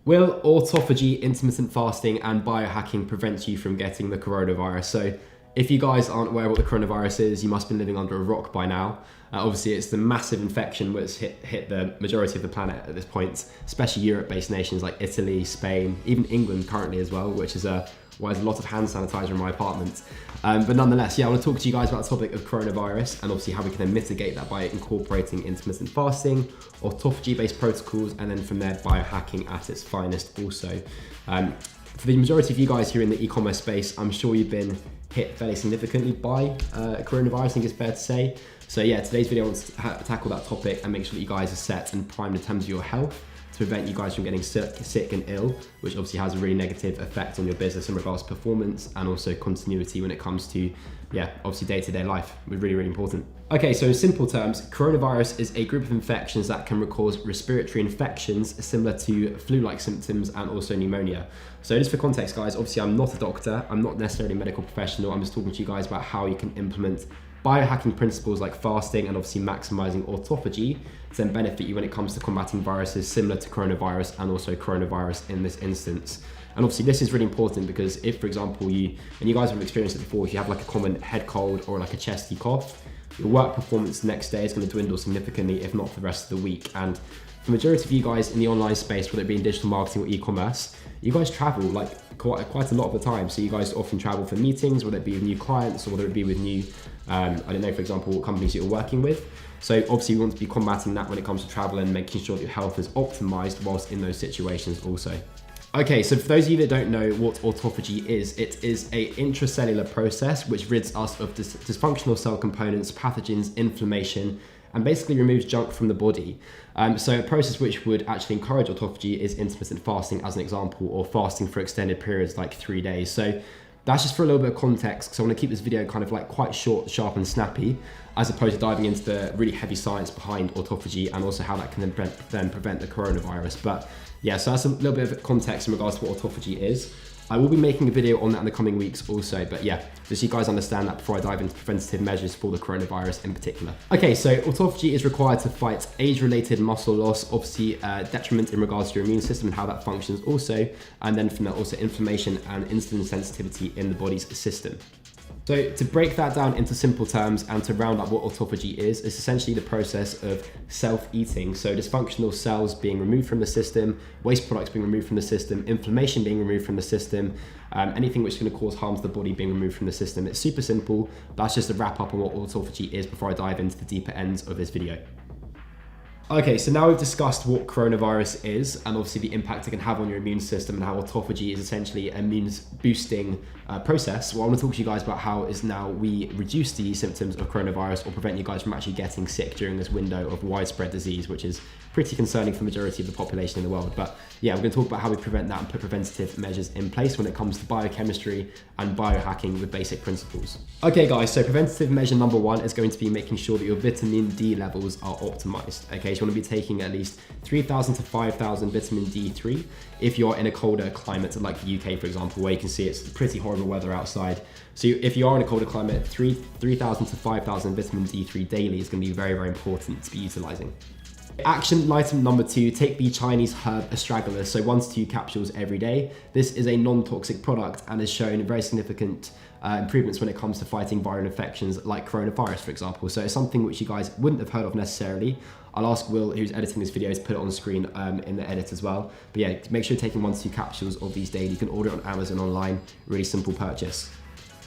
Will autophagy, intermittent fasting, and biohacking prevent you from getting the coronavirus? So if you guys aren't aware of what the coronavirus is, you must be living under a rock by now. Obviously, it's the massive infection which hit the majority of the planet at this point, especially Europe-based nations like Italy, Spain, even England currently as well, which is why there's a lot of hand sanitizer in my apartment. But nonetheless, I want to talk to you guys about the topic of coronavirus and obviously how we can then mitigate that by incorporating intermittent fasting, autophagy-based protocols, and then from there, biohacking at its finest also. For the majority of you guys here in the e-commerce space, I'm sure you've been hit fairly significantly by coronavirus, I think it's fair to say. So yeah, today's video I want to tackle that topic and make sure that you guys are set and primed in terms of your health to prevent you guys from getting sick and ill, which obviously has a really negative effect on your business in regards to performance and also continuity when it comes to, obviously day-to-day life. Really, really important. Okay, so in simple terms, coronavirus is a group of infections that can cause respiratory infections similar to flu-like symptoms and also pneumonia. So just for context, guys, obviously I'm not a doctor, I'm not necessarily a medical professional, I'm just talking to you guys about how you can implement biohacking principles like fasting and obviously maximizing autophagy to then benefit you when it comes to combating viruses similar to coronavirus and also coronavirus in this instance. And obviously this is really important because if, for example, and you guys have experienced it before, if you have like a common head cold or like a chesty cough, your work performance the next day is going to dwindle significantly, if not for the rest of the week. And for the majority of you guys in the online space, whether it be in digital marketing or e-commerce, you guys travel like quite a lot of the time. So you guys often travel for meetings, whether it be with new clients or whether it be with new, I don't know, for example, what companies you're working with. So obviously you want to be combating that when it comes to travel and making sure that your health is optimized whilst in those situations also. Okay, so for those of you that don't know what autophagy is, it is a intracellular process which rids us of dysfunctional cell components, pathogens, inflammation, and basically removes junk from the body. So a process which would actually encourage autophagy is intermittent fasting as an example, or fasting for extended periods like 3 days. So that's just for a little bit of context, because I want to keep this video kind of like quite short, sharp, and snappy, as opposed to diving into the really heavy science behind autophagy and also how that can then prevent the coronavirus. But yeah, so that's a little bit of context in regards to what autophagy is. I will be making a video on that in the coming weeks also, but yeah, just so you guys understand that before I dive into preventative measures for the coronavirus in particular. Okay, so autophagy is required to fight age-related muscle loss, obviously detriment in regards to your immune system and how that functions also, and then from that also inflammation and insulin sensitivity in the body's system. So to break that down into simple terms and to round up what autophagy is, it's essentially the process of self-eating. So dysfunctional cells being removed from the system, waste products being removed from the system, inflammation being removed from the system, anything which is going to cause harm to the body being removed from the system. It's super simple. That's just a wrap up on what autophagy is before I dive into the deeper ends of this video. Okay, so now we've discussed what coronavirus is and obviously the impact it can have on your immune system and how autophagy is essentially an immune boosting process. Well, I want to talk to you guys about how is now we reduce the symptoms of coronavirus or prevent you guys from actually getting sick during this window of widespread disease, which is pretty concerning for the majority of the population in the world. But yeah, we're going to talk about how we prevent that and put preventative measures in place when it comes to biochemistry and biohacking with basic principles. Okay guys, so preventative measure number 1 is going to be making sure that your vitamin D levels are optimized. Okay, so you want to be taking at least 3,000 to 5,000 vitamin D3 if you're in a colder climate like the UK, for example, where you can see it's pretty horrible weather outside. So if you are in a colder climate, 3,000 to 5,000 vitamin D3 daily is going to be very, very important to be utilizing. Action item number 2, take the Chinese herb astragalus, so 1 to 2 capsules every day. This is a non-toxic product and has shown very significant improvements when it comes to fighting viral infections like coronavirus, for example. So it's something which you guys wouldn't have heard of necessarily. I'll ask Will, who's editing this video, to put it on screen in the edit as well. But yeah, make sure you're taking 1 to 2 capsules of these daily. You can order it on Amazon online, really simple purchase.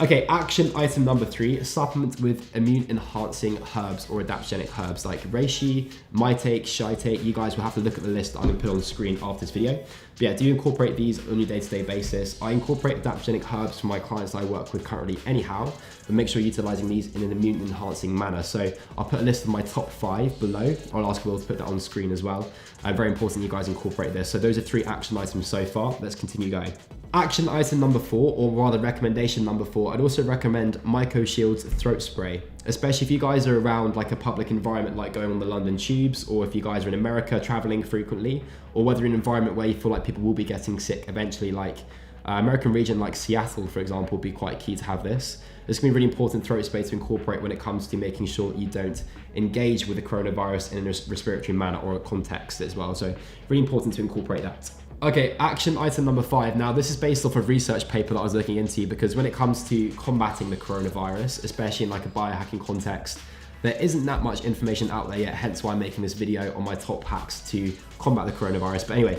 Okay, action item number 3, supplement with immune enhancing herbs or adaptogenic herbs like reishi, maitake, shiitake. You guys will have to look at the list that I'm going to put on screen after this video. But yeah, do incorporate these on your day-to-day basis. I incorporate adaptogenic herbs for my clients that I work with currently anyhow, but make sure you're utilizing these in an immune enhancing manner. So I'll put a list of my top 5 below. I'll ask Will to put that on screen as well. Very important you guys incorporate this. So those are 3 action items so far. Let's continue going. Action item number 4, or rather recommendation number 4, I'd also recommend MycoShield's throat spray, especially if you guys are around like a public environment like going on the London tubes, or if you guys are in America traveling frequently, or whether in an environment where you feel like people will be getting sick eventually, like American region like Seattle, for example, would be quite key to have this. It's going to be really important throat spray to incorporate when it comes to making sure that you don't engage with the coronavirus in a respiratory manner or a context as well. So really important to incorporate that. Okay, action item number 5. Now, this is based off a research paper that I was looking into, because when it comes to combating the coronavirus, especially in like a biohacking context, there isn't that much information out there yet, hence why I'm making this video on my top hacks to combat the coronavirus. But anyway,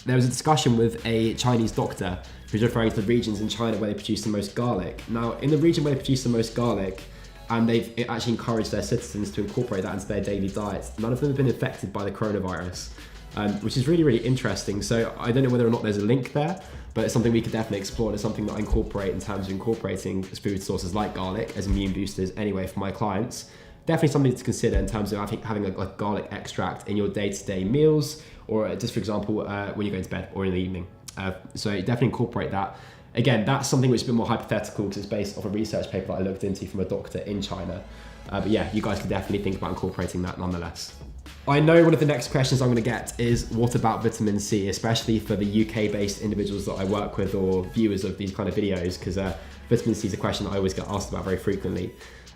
there was a discussion with a Chinese doctor who's referring to the regions in China where they produce the most garlic. Now, in the region where they produce the most garlic, and they've actually encouraged their citizens to incorporate that into their daily diets, none of them have been infected by the coronavirus. Which is really, really interesting. So I don't know whether or not there's a link there, but it's something we could definitely explore. And it's something that I incorporate in terms of incorporating food sources like garlic as immune boosters anyway for my clients. Definitely something to consider in terms of having a garlic extract in your day-to-day meals, or just for example, when you go to bed or in the evening. So definitely incorporate that. Again, that's something which is a bit more hypothetical because it's based off a research paper that I looked into from a doctor in China. But yeah, you guys could definitely think about incorporating that nonetheless. I know one of the next questions I'm going to get is what about vitamin C, especially for the UK-based individuals that I work with or viewers of these kind of videos, because vitamin C is a question that I always get asked about very frequently.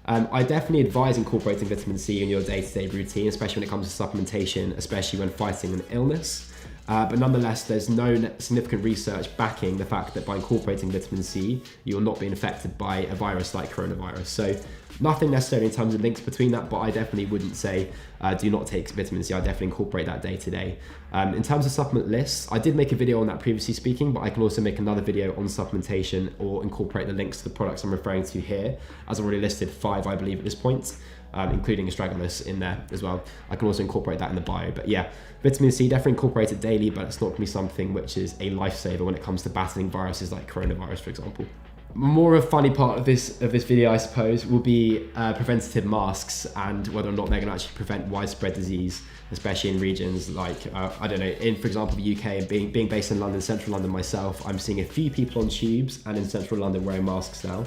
I definitely advise incorporating vitamin C in your day-to-day routine, especially when it comes to supplementation, especially when fighting an illness. But nonetheless, there's no significant research backing the fact that by incorporating vitamin C, you'll not be infected by a virus like coronavirus. So nothing necessarily in terms of links between that, but I definitely wouldn't say do not take vitamin C. I definitely incorporate that day to day. In terms of supplement lists, I did make a video on that previously speaking, but I can also make another video on supplementation or incorporate the links to the products I'm referring to here, as I've already listed 5, I believe, at this point. Including astragalus in there as well. I can also incorporate that in the bio. But yeah, vitamin C, definitely incorporate it daily, but it's not going to be something which is a lifesaver when it comes to battling viruses like coronavirus, for example. More of a funny part of this video, I suppose, will be preventative masks and whether or not they're going to actually prevent widespread disease, especially in regions like, I don't know, in, for example, the UK, and being based in London, central London myself, I'm seeing a few people on tubes and in central London wearing masks now.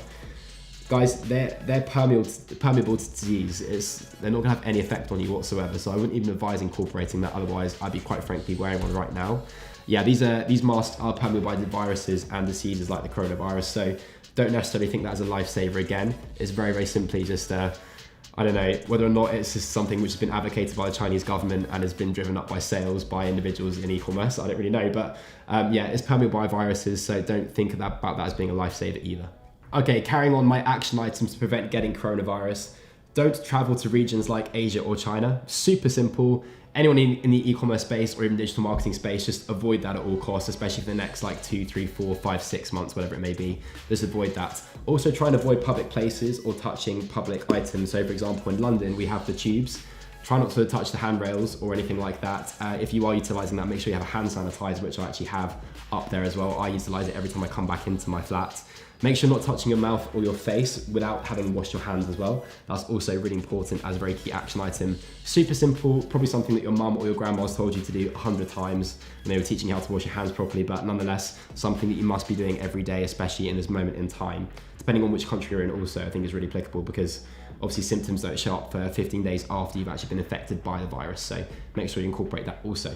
Guys, they're permeable to disease. They're not going to have any effect on you whatsoever, so I wouldn't even advise incorporating that. Otherwise, I'd be quite frankly wearing one right now. Yeah, these masks are permeable by the viruses and diseases like the coronavirus, so don't necessarily think that as a lifesaver again. It's very, very simply just, I don't know, whether or not it's just something which has been advocated by the Chinese government and has been driven up by sales by individuals in e-commerce. I don't really know, but yeah, it's permeable by viruses, so don't think about that as being a lifesaver either. Okay, carrying on my action items to prevent getting coronavirus. Don't travel to regions like Asia or China. Super simple. Anyone in the e-commerce space or even digital marketing space, just avoid that at all costs, especially for the next like 2, 3, 4, 5, 6 months, whatever it may be. Just avoid that. Also try and avoid public places or touching public items. So for example, in London, we have the tubes. Try not to touch the handrails or anything like that. If you are utilising that, make sure you have a hand sanitizer, which I actually have up there as well. I utilise it every time I come back into my flat. Make sure you're not touching your mouth or your face without having washed your hands as well. That's also really important as a very key action item. Super simple, probably something that your mum or your grandma's told you to do 100 times when they were teaching you how to wash your hands properly, but nonetheless, something that you must be doing every day, especially in this moment in time. Depending on which country you're in also, I think is really applicable because obviously symptoms don't show up for 15 days after you've actually been infected by the virus. So make sure you incorporate that also.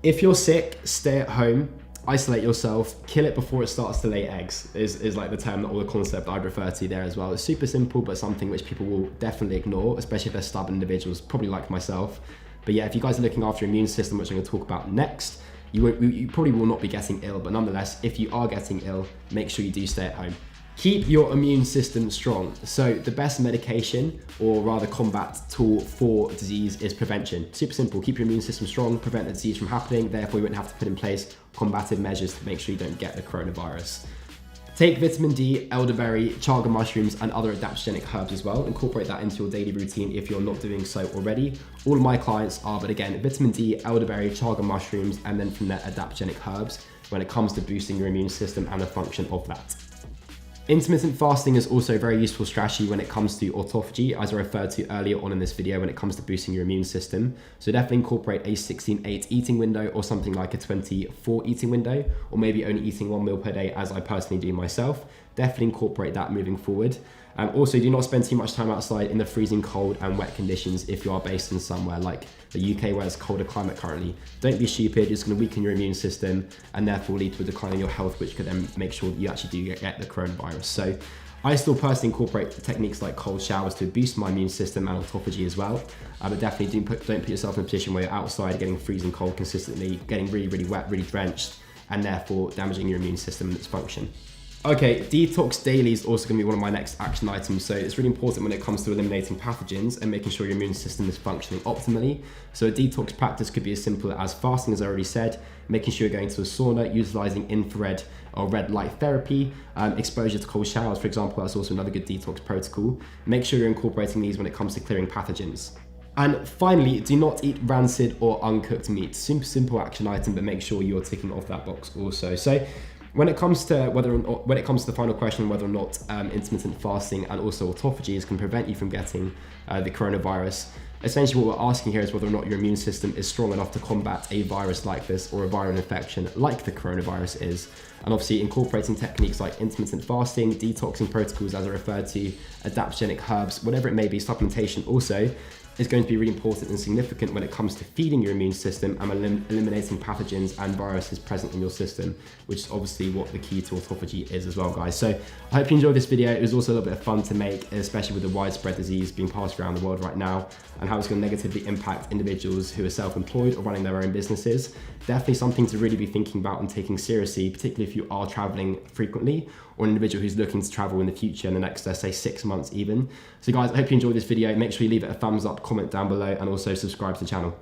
If you're sick, stay at home. Isolate yourself, kill it before it starts to lay eggs is like the term or the concept I'd refer to there as well. It's super simple, but something which people will definitely ignore, especially if they're stubborn individuals, probably like myself. But yeah, if you guys are looking after your immune system, which I'm going to talk about next, you probably will not be getting ill, but nonetheless, if you are getting ill, make sure you do stay at home. Keep your immune system strong. So the best medication, or rather combat tool for disease, is prevention. Super simple, keep your immune system strong, prevent the disease from happening, therefore you won't have to put in place combative measures to make sure you don't get the coronavirus. Take vitamin D, elderberry, chaga mushrooms, and other adaptogenic herbs as well. Incorporate that into your daily routine if you're not doing so already. All of my clients are, but again, vitamin D, elderberry, chaga mushrooms, and then from there, adaptogenic herbs when it comes to boosting your immune system and the function of that. Intermittent fasting is also a very useful strategy when it comes to autophagy, as I referred to earlier on in this video when it comes to boosting your immune system. So definitely incorporate a 16-8 eating window or something like a 24 eating window, or maybe only eating 1 meal per day as I personally do myself. Definitely incorporate that moving forward. Also, do not spend too much time outside in the freezing cold and wet conditions if you are based in somewhere like the UK where it's a colder climate currently. Don't be stupid, it's going to weaken your immune system and therefore lead to a decline in your health, which could then make sure that you actually do get the coronavirus. So I still personally incorporate techniques like cold showers to boost my immune system and autophagy as well. But definitely don't put yourself in a position where you're outside getting freezing cold consistently, getting really, really wet, really drenched, and therefore damaging your immune system and its function. Okay, detox daily is also going to be one of my next action items. So it's really important when it comes to eliminating pathogens and making sure your immune system is functioning optimally. So a detox practice could be as simple as fasting, as I already said, making sure you're going to a sauna, utilizing infrared or red light therapy, exposure to cold showers, for example. That's also another good detox protocol. Make sure you're incorporating these when it comes to clearing pathogens. And finally, do not eat rancid or uncooked meat. Super simple action item, but make sure you're ticking off that box also. So when it comes to the final question, whether or not intermittent fasting and also autophagies can prevent you from getting the coronavirus, essentially what we're asking here is whether or not your immune system is strong enough to combat a virus like this or a viral infection like the coronavirus is. And obviously incorporating techniques like intermittent fasting, detoxing protocols as I referred to, adaptogenic herbs, whatever it may be, supplementation also, is going to be really important and significant when it comes to feeding your immune system and eliminating pathogens and viruses present in your system, which is obviously what the key to autophagy is as well, guys. So I hope you enjoyed this video. It was also a little bit of fun to make, especially with the widespread disease being passed around the world right now and how it's going to negatively impact individuals who are self-employed or running their own businesses. Definitely something to really be thinking about and taking seriously, particularly if you are traveling frequently or an individual who's looking to travel in the future in the next, let's say, 6 months even. So guys, I hope you enjoyed this video. Make sure you leave it a thumbs up, comment down below, and also subscribe to the channel.